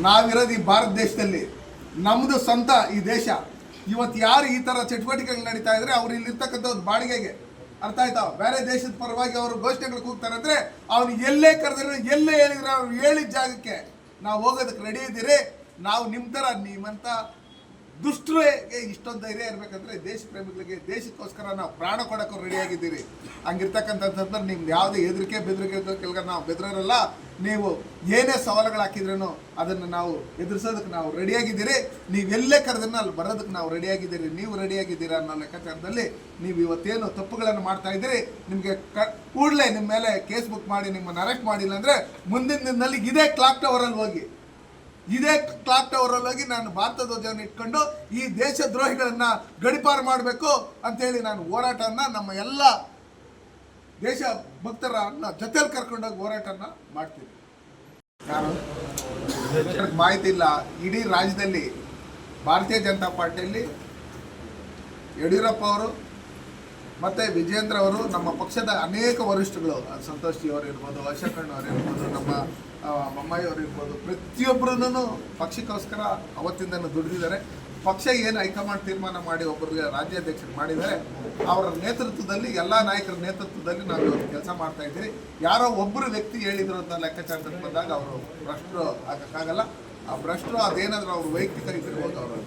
ನಾವಿರೋದು ಈ ಭಾರತ ದೇಶದಲ್ಲಿ, ನಮ್ಮದು ಸ್ವಂತ ಈ ದೇಶ. ಇವತ್ತು ಯಾರು ಈ ಥರ ಚಟುವಟಿಕೆಗಳು ನಡೀತಾ ಇದ್ರೆ ಅವ್ರು ಇಲ್ಲಿರ್ತಕ್ಕಂಥದ್ದು ಬಾಡಿಗೆಗೆ, ಅರ್ಥ ಆಯ್ತಾ? ಬೇರೆ ದೇಶದ ಪರವಾಗಿ ಅವರು ಘೋಷಣೆಗಳಿಗೆ ಹೋಗ್ತಾರೆ ಅಂದರೆ ಅವ್ನು ಎಲ್ಲೇ ಕರೆದ್ರೆ ಎಲ್ಲೇ ಹೇಳಿದ್ರೆ ಅವ್ರು ಹೇಳಿದ ಜಾಗಕ್ಕೆ ನಾವು ಹೋಗೋದಕ್ಕೆ ರೆಡಿ ಇದ್ದೀರಿ. ನಾವು ನಿಮ್ಮ ಥರ ನಿಮ್ಮಂಥ ದುಷ್ಟರಿಗೆ ಇಷ್ಟೊಂದು ಧೈರ್ಯ ಇರಬೇಕಂದ್ರೆ ದೇಶ ಪ್ರೇಮಿಗಳಿಗೆ, ದೇಶಕ್ಕೋಸ್ಕರ ನಾವು ಪ್ರಾಣ ಕೊಡೋಕ್ಕೂ ರೆಡಿಯಾಗಿದ್ದೀರಿ. ಹಂಗಿರ್ತಕ್ಕಂಥದ್ದು ನಿಮ್ದು ಯಾವುದೇ ಹೆದರಿಕೆ ಬೆದರಿಕೆ ಕೆಳಗೆ ನಾವು ಬೆದರಲ್ಲ. ನೀವು ಏನೇ ಸವಾಲುಗಳು ಹಾಕಿದ್ರೂ ಅದನ್ನು ನಾವು ಎದುರಿಸೋದಕ್ಕೆ ನಾವು ರೆಡಿಯಾಗಿದ್ದೀರಿ. ನೀವೆಲ್ಲೇ ಕರೆದನ್ನು ಅಲ್ಲಿ ಬರೋದಕ್ಕೆ ನಾವು ರೆಡಿಯಾಗಿದ್ದೀರಿ. ನೀವು ರೆಡಿಯಾಗಿದ್ದೀರಾ ಅನ್ನೋ ಲೆಕ್ಕಾಚಾರದಲ್ಲಿ ನೀವು ಇವತ್ತೇನು ತಪ್ಪುಗಳನ್ನು ಮಾಡ್ತಾ ಇದ್ದೀರಿ, ನಿಮಗೆ ಕೂಡಲೇ ನಿಮ್ಮ ಮೇಲೆ ಕೇಸ್ ಬುಕ್ ಮಾಡಿ ನಿಮ್ಮನ್ನು ಅರೆಸ್ಟ್ ಮಾಡಿಲ್ಲ ಅಂದರೆ ಮುಂದಿನ ದಿನದಲ್ಲಿ ಇದೇ ಕ್ಲಾಕ್ ಟವರಲ್ಲಿ ಹೋಗಿ ನಾನು ಭಾರತ ಧ್ವಜವನ್ನು ಇಟ್ಕೊಂಡು ಈ ದೇಶ ದ್ರೋಹಿಗಳನ್ನು ಗಡಿಪಾರು ಮಾಡಬೇಕು ಅಂತೇಳಿ ನಾನು ಹೋರಾಟವನ್ನು ನಮ್ಮ ಎಲ್ಲ ದೇಶ ಭಕ್ತರನ್ನ ಜೊತೆಲಿ ಕರ್ಕೊಂಡೋಗಿ ಹೋರಾಟನ ಮಾಡ್ತೀನಿ. ನಾನು ಮಾಹಿತಿ ಇಲ್ಲ, ಇಡೀ ರಾಜ್ಯದಲ್ಲಿ ಭಾರತೀಯ ಜನತಾ ಪಾರ್ಟಿಯಲ್ಲಿ ಯಡಿಯೂರಪ್ಪ ಅವರು ಮತ್ತು ವಿಜೇಂದ್ರ ಅವರು, ನಮ್ಮ ಪಕ್ಷದ ಅನೇಕ ವರಿಷ್ಠಗಳು, ಸಂತೋಷ್ ಜಿ ಅವರು ಇರ್ಬೋದು, ಅಶೋಕ್ ಅವರು ಇರ್ಬೋದು, ನಮ್ಮ ಬೊಮ್ಮಾಯಿ ಅವರು ಇರ್ಬೋದು, ಪ್ರತಿಯೊಬ್ಬರೂ ಪಕ್ಷಕ್ಕೋಸ್ಕರ ಅವತ್ತಿಂದನೂ ದುಡಿದಿದ್ದಾರೆ. ಪಕ್ಷ ಏನು ಹೈಕಮಾಂಡ್ ತೀರ್ಮಾನ ಮಾಡಿ ಒಬ್ಬರಿಗೆ ರಾಜ್ಯಾಧ್ಯಕ್ಷರು ಮಾಡಿದ್ದಾರೆ, ಅವರ ನೇತೃತ್ವದಲ್ಲಿ, ಎಲ್ಲ ನಾಯಕರ ನೇತೃತ್ವದಲ್ಲಿ ನಾವು ಇವತ್ತು ಕೆಲಸ ಮಾಡ್ತಾ ಇದ್ದೀವಿ. ಯಾರೋ ಒಬ್ಬರು ವ್ಯಕ್ತಿ ಹೇಳಿದ್ರು ಅಂತ ಲೆಕ್ಕಾಚಾರದಲ್ಲಿ ಬಂದಾಗ ಅವರು ಭ್ರಷ್ಟರು ಆಗಕ್ಕಾಗಲ್ಲ. ಆ ಭ್ರಷ್ಟರು ಅದೇನಾದರೂ ಅವ್ರು ವೈಯಕ್ತಿಕ ಇದ್ದಿರ್ಬೋದು ಅವರು.